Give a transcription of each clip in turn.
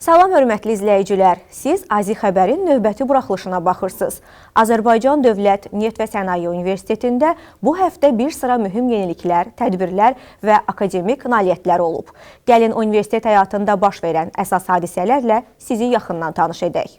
Salam hörmətli izləyicilər, siz Azi Xəbərin növbəti buraxılışına baxırsınız. Azərbaycan Dövlət Neft və Sənaye Universitetində bu həftə bir sıra mühüm yeniliklər, tədbirlər və akademik nailiyyətlər olub. Gəlin universitet həyatında baş verən əsas hadisələrlə sizi yaxından tanış edək.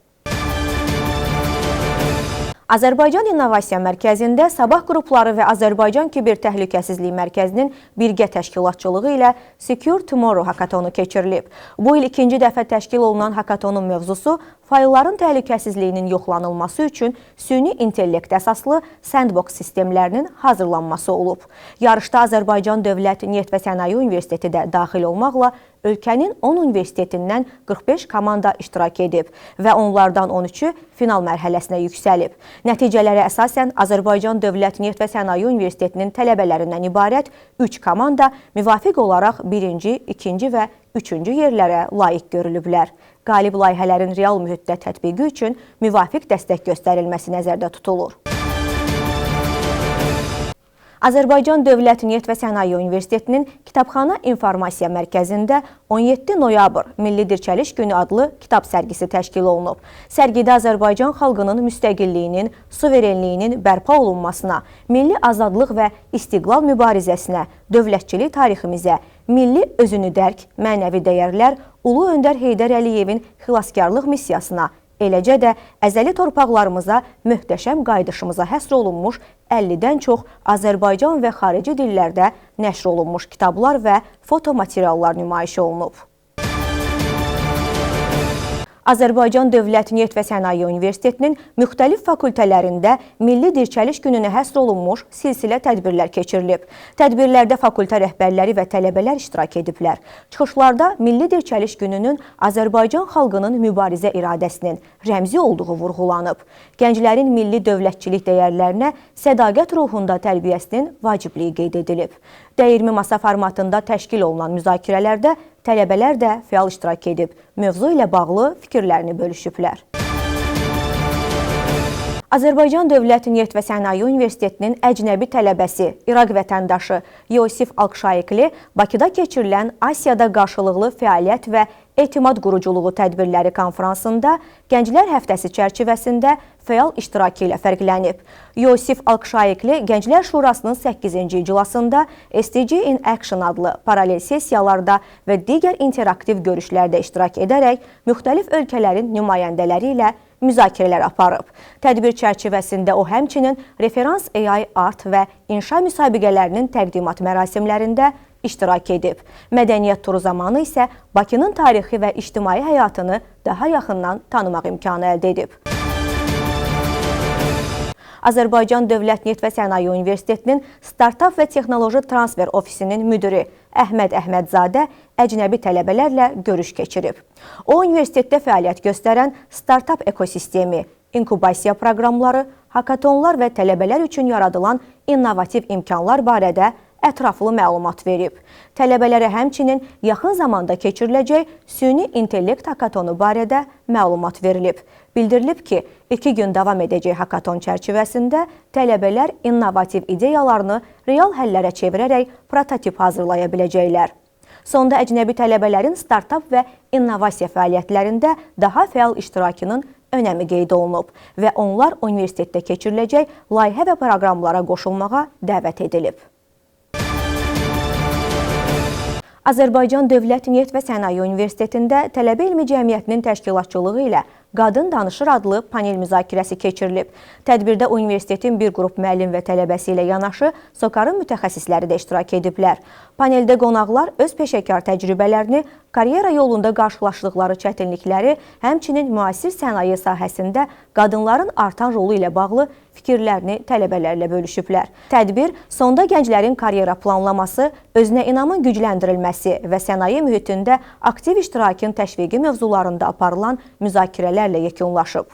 Azərbaycan İnnovasiya Mərkəzində Sabah qrupları və Azərbaycan Kiber Təhlükəsizlik Mərkəzinin birgə təşkilatçılığı ilə Secure Tomorrow Hakatonu keçirilib. Bu il ikinci dəfə təşkil olunan hakatonun mövzusu faylların təhlükəsizliyinin yoxlanılması üçün süni intellekt əsaslı sandbox sistemlərinin hazırlanması olub. Yarışda Azərbaycan Dövlət Neft və Sənaye Universiteti də daxil olmaqla ölkənin 10 universitetindən 45 komanda iştirak edib və onlardan 13-ü final mərhələsinə yüksəlib. Nəticələrə əsasən Azərbaycan Dövlət Neft və Sənaye Universitetinin tələbələrindən ibarət 3 komanda müvafiq olaraq 1-ci, 2-ci və 3-cü yerlərə layiq görülüblər. Qalib layihələrin real mühitdə tətbiqi üçün müvafiq dəstək göstərilməsi nəzərdə tutulur. Azərbaycan Dövlət Neft və Sənaye Universitetinin Kitabxana İnformasiya Mərkəzində 17 noyabr Milli Dirçəliş Günü adlı kitab sərgisi təşkil olunub. Sərgidə Azərbaycan xalqının müstəqilliyinin, suverenliyinin bərpa olunmasına, milli azadlıq və istiqlal mübarizəsinə, dövlətçilik tariximizə, milli özünü dərk, mənəvi dəyərlər, Ulu Öndər Heydər Əliyevin xilaskarlıq missiyasına, eləcə də əzəli torpaqlarımıza, möhtəşəm qayıdışımıza həsr olunmuş 50-dən çox Azərbaycan və xarici dillərdə nəşr olunmuş kitablar və fotomateriallar nümayiş olunub. Azərbaycan Dövlət Neft və Sənaye Universitetinin müxtəlif fakültələrində Milli Dirçəliş Gününə həsr olunmuş silsilə tədbirlər keçirilib. Tədbirlərdə fakültə rəhbərləri və tələbələr iştirak ediblər. Çıxışlarda Milli Dirçəliş Gününün Azərbaycan xalqının mübarizə iradəsinin rəmzi olduğu vurğulanıb. Gənclərin milli dövlətçilik dəyərlərinə sədaqət ruhunda tərbiyəsinin vacibliyi qeyd edilib. Dəyirmi masa formatında təşkil olunan müzakirələrdə tələbələr də fəal iştirak edib, mövzu ilə bağlı fikirlərini bölüşüblər. Azərbaycan Dövlət Neft və Sənaye Universitetinin əcnəbi tələbəsi, İraq vətəndaşı Yosif Alkşayikli Bakıda keçirilən Asiyada qarşılıqlı fəaliyyət və etimad quruculuğu tədbirləri konfransında Gənclər Həftəsi çərçivəsində fəal iştirakı ilə fərqlənib. Yosif Alkşayikli Gənclər Şurasının 8-ci iclasında SDG in Action adlı paralel sessiyalarda və digər interaktiv görüşlərdə iştirak edərək müxtəlif ölkələrin nümayəndələri ilə müzakirələr aparıb. Tədbir çərçivəsində o həmçinin referans AI art və inşa müsabiqələrinin təqdimat mərasimlərində iştirak edib. Mədəniyyət turu zamanı isə Bakının tarixi və ictimai həyatını daha yaxından tanımaq imkanı əldə edib. Azərbaycan Dövlət Neft və Sənaye Universitetinin Startap və Texnoloji Transfer Ofisinin müdiri Əhməd Əhmədzadə əcnəbi tələbələrlə görüş keçirib. O, universitetdə fəaliyyət göstərən startap ekosistemi, inkubasiya proqramları, hakatonlar və tələbələr üçün yaradılan innovativ imkanlar barədə ətraflı məlumat verib. Tələbələrə həmçinin yaxın zamanda keçiriləcək süni intellekt hakatonu barədə məlumat verilib. Bildirilib ki, 2 gün davam edəcək hakaton çərçivəsində tələbələr innovativ ideyalarını real həllərə çevirərək prototip hazırlaya biləcəklər. Sonda əcnəbi tələbələrin startap və innovasiya fəaliyyətlərində daha fəal iştirakının önəmi qeyd olunub və onlar universitetdə keçiriləcək layihə və proqramlara qoşulmağa dəvət edilib. Azərbaycan Dövlət Neft və Sənaye Universitetində Tələbə İlmi Cəmiyyətinin təşkilatçılığı ilə Qadın Danışır adlı panel müzakirəsi keçirilib. Tədbirdə universitetin bir qrup müəllim və tələbəsi ilə yanaşı SOCAR-ın mütəxəssisləri də iştirak ediblər. Paneldə qonaqlar öz peşəkar təcrübələrini, karyera yolunda qarşılaşdıqları çətinlikləri, həmçinin müasir sənaye sahəsində qadınların artan rolu ilə bağlı fikirlərini tələbələrlə bölüşüblər. Tədbir sonda gənclərin karyera planlaması, özünə inamın gücləndirilməsi və sənaye mühitində aktiv iştirakın təşviqi mövzularında aparılan müzakirələrlə yekunlaşıb.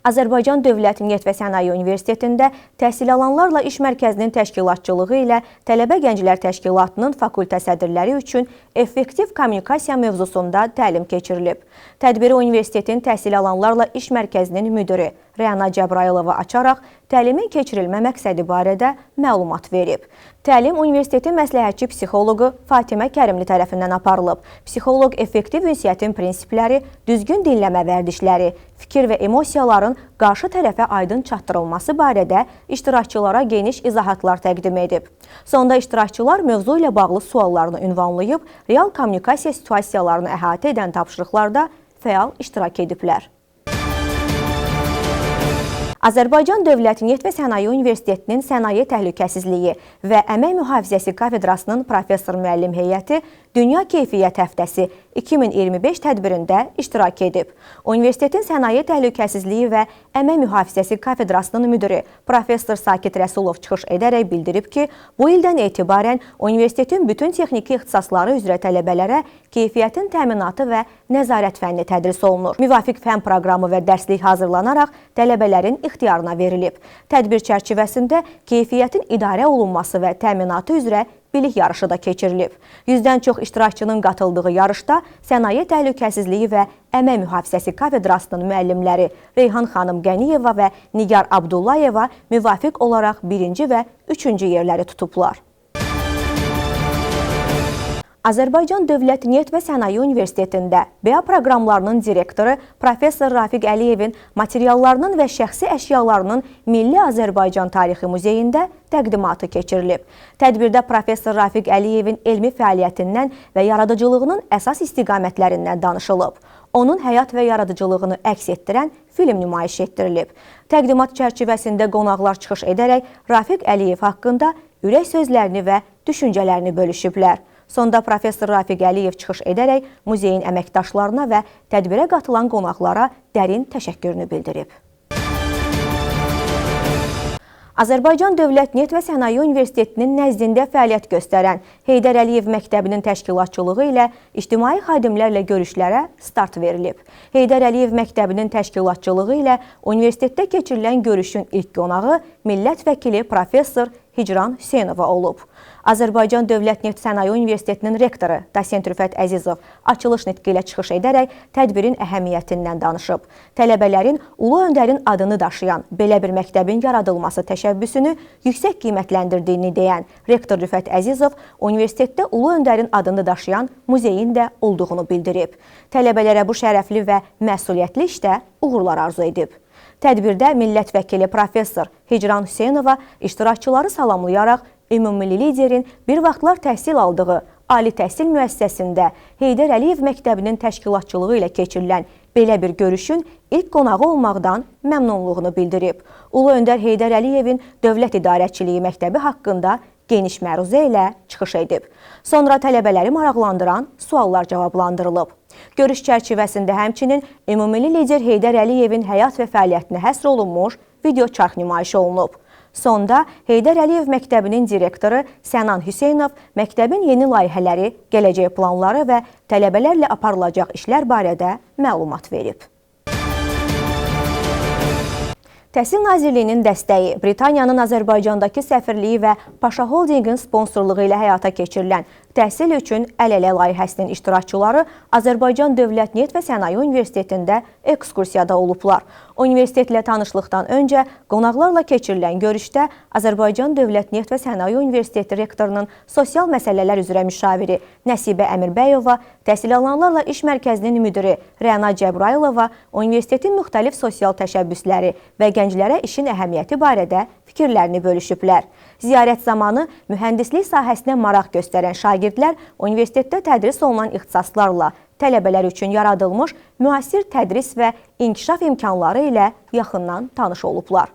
Azərbaycan Dövlət Neft və Sənaye Universitetində təhsil alanlarla iş mərkəzinin təşkilatçılığı ilə Tələbə Gənclər Təşkilatının fakültə sədrləri üçün effektiv kommunikasiya mövzusunda təlim keçirilib. Tədbiri universitetin təhsil alanlarla iş mərkəzinin müdiri Rəna Cəbrayılova açaraq təlimin keçirilmə məqsədi barədə məlumat verib. Təlim Universitetin məsləhətçi psixoloqu Fatimə Kərimli tərəfindən aparılıb. Psixoloq effektiv ünsiyyətin prinsipləri, düzgün dinləmə vərdişləri, fikir və emosiyaların qarşı tərəfə aydın çatdırılması barədə iştirakçılara geniş izahatlar təqdim edib. Sonda iştirakçılar mövzu ilə bağlı suallarını ünvanlayıb, real kommunikasiya situasiyalarını əhatə edən tapşırıqlarda fəal iştirak ediblər. Azərbaycan Dövlət Neft və Sənaye Universitetinin Sənaye Təhlükəsizliyi və Əmək Mühafizəsi kafedrasının professor müəllim heyəti Dünya Keyfiyyət Həftəsi 2025 tədbirində iştirak edib. Universitetin Sənaye Təhlükəsizliyi və Əmək Mühafizəsi kafedrasının müdiri professor Sakit Rəsulov çıxış edərək bildirib ki, bu ildən etibarən universitetin bütün texniki ixtisasları üzrə tələbələrə keyfiyyətin təminatı və nəzarət fənni tədris olunur. Müvafiq fənn proqramı və dərslik hazırlanaraq tələbələrin ixtiyarına verilib. Tədbir çərçivəsində keyfiyyətin idarə olunması və təminatı üzrə bilik yarışı da keçirilib. 100-dən çox iştirakçının qatıldığı yarışda Sənaye Təhlükəsizliyi və Əmək Mühafizəsi kafedrasının müəllimləri Reyhan xanım Qəniyeva və Nigar Abdullayeva müvafiq olaraq 1-ci və 3-cü yerləri tutublar. Azərbaycan Dövlət Neft və Sənaye Universitetində BA proqramlarının direktoru professor Rafiq Əliyevin materiallarının və şəxsi əşyalarının Milli Azərbaycan Tarixi Muzeyində təqdimatı keçirilib. Tədbirdə professor Rafiq Əliyevin elmi fəaliyyətindən və yaradıcılığının əsas istiqamətlərindən danışılıb. Onun həyat və yaradıcılığını əks etdirən film nümayiş etdirilib. Təqdimat çərçivəsində qonaqlar çıxış edərək Rafiq Əliyev haqqında ürək sözlərini və düşüncələrini bölüşüblər. Sonda professor Rafiq Əliyev çıxış edərək muzeyin əməkdaşlarına və tədbirə qatılan qonaqlara dərin təşəkkürünü bildirib. Azərbaycan Dövlət Neft və Sənaye Universitetinin nəzdində fəaliyyət göstərən Heydər Əliyev Məktəbinin təşkilatçılığı ilə ictimai xadimlərlə görüşlərə start verilib. Heydər Əliyev Məktəbinin təşkilatçılığı ilə universitetdə keçirilən görüşün ilk qonağı millət vəkili professor Hicran Hüseynova olub. Azərbaycan Dövlət Neft Sənaye Universitetinin rektoru Dosent Rüfət Əzizov açılış nitqi ilə çıxış edərək tədbirin əhəmiyyətindən danışıb. Tələbələrin Ulu Öndərin adını daşıyan belə bir məktəbin yaradılması təşəbbüsünü yüksək qiymətləndirdiyini deyən rektor Rüfət Əzizov universitetdə Ulu Öndərin adını daşıyan muzeyin də olduğunu bildirib. Tələbələrə bu şərəfli və məsuliyyətli işdə uğurlar arzu edib. Tədbirdə millət vəkili professor Hicran Hüseynova iştirakçıları salamlayaraq ümumilli liderin bir vaxtlar təhsil aldığı ali təhsil müəssisəsində Heydər Əliyev Məktəbinin təşkilatçılığı ilə keçirilən belə bir görüşün ilk qonağı olmaqdan məmnunluğunu bildirib. Ulu Öndər Heydər Əliyevin Dövlət İdarəçiliyi Məktəbi haqqında geniş məruzə ilə çıxış edib. Sonra tələbələri maraqlandıran suallar cavablandırılıb. Görüş çərçivəsində həmçinin ümumilli lider Heydər Əliyevin həyat və fəaliyyətinə həsr olunmuş video çarx nümayiş olunub. Sonda Heydər Əliyev Məktəbinin direktoru Sənan Hüseynov məktəbin yeni layihələri, gələcək planları və tələbələrlə aparılacaq işlər barədə məlumat verib. Təhsil Nazirliyinin dəstəyi, Britaniyanın Azərbaycandakı səfirliyi və Paşa Holdingin sponsorluğu ilə həyata keçirilən Təhsil üçün əl-ələ layihəsinin iştirakçıları Azərbaycan Dövlət Neft və Sənaye Universitetində ekskursiyada olublar. Universitetlə tanışlıqdan öncə qonaqlarla keçirilən görüşdə Azərbaycan Dövlət Neft və Sənaye Universiteti rektorunun sosial məsələlər üzrə müşaviri Nəsibə Əmirbəyova, təhsil alanlarla iş mərkəzinin müdiri Rəna Cəbrayılova, universitetin müxtəlif sosial təşəbbüsləri və gənclərə işin əhəmiyyəti barədə fikirlərini bölüşüblər. Ziyarət zamanı mühəndislik sahəsinə maraq göstərən şagirdlər universitetdə tədris olunan ixtisaslarla tələbələr üçün yaradılmış müasir tədris və inkişaf imkanları ilə yaxından tanış olublar.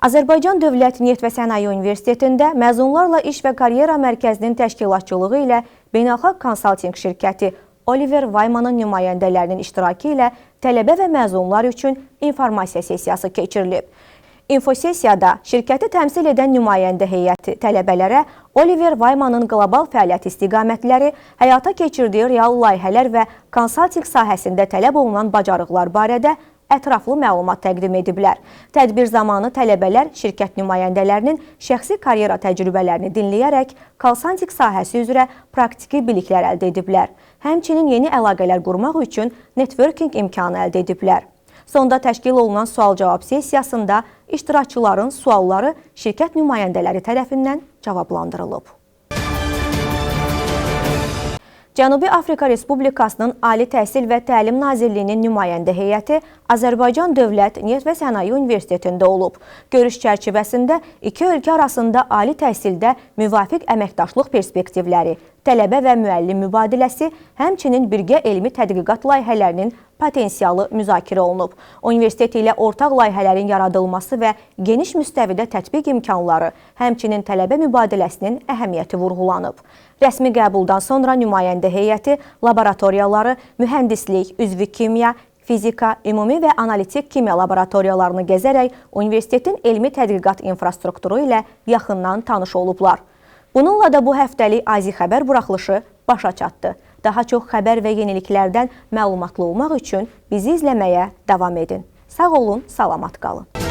Azərbaycan Dövlət Neft və Sənaye Universitetində məzunlarla iş və karyera mərkəzinin təşkilatçılığı ilə beynəlxalq konsaltinq şirkəti Oliver Wyman'ın nümayəndələrinin iştirakı ilə tələbə və məzunlar üçün informasiya sessiyası keçirilib. İnfosessiyada şirkəti təmsil edən nümayəndə heyəti tələbələrə Oliver Wyman'ın qlobal fəaliyyət istiqamətləri, həyata keçirdiyi real layihələr və konsaltinq sahəsində tələb olunan bacarıqlar barədə ətraflı məlumat təqdim ediblər. Tədbir zamanı tələbələr şirkət nümayəndələrinin şəxsi karyera təcrübələrini dinləyərək Callcentric sahəsi üzrə praktiki biliklər əldə ediblər. Həmçinin yeni əlaqələr qurmaq üçün networking imkanı əldə ediblər. Sonda təşkil olunan sual-cavab sessiyasında iştirakçıların sualları şirkət nümayəndələri tərəfindən cavablandırılıb. Cənubi Afrika Respublikasının Ali Təhsil və Təlim Nazirliyinin nümayəndə heyəti Azərbaycan Dövlət Neft və Sənaye Universitetində olub. Görüş çərçivəsində iki ölkə arasında ali təhsildə müvafiq əməkdaşlıq perspektivləri, tələbə və müəllim mübadiləsi, həmçinin birgə elmi tədqiqat layihələrinin potensialı müzakirə olunub. Universitet ilə ortaq layihələrin yaradılması və geniş müstəvidə tətbiq imkanları, həmçinin tələbə mübadiləsinin əhəmiyyəti vurğulanıb. Rəsmi qəbuldan sonra nümayəndə heyəti laboratoriyaları, mühəndislik, üzvi kimya, fizika, ümumi və analitik kimya laboratoriyalarını gəzərək universitetin elmi tədqiqat infrastrukturu ilə yaxından tanış olublar. Bununla da bu həftəlik AZİ xəbər buraxılışı başa çatdı. Daha çox xəbər və yeniliklərdən məlumatlı olmaq üçün bizi izləməyə davam edin. Sağ olun, salamat qalın.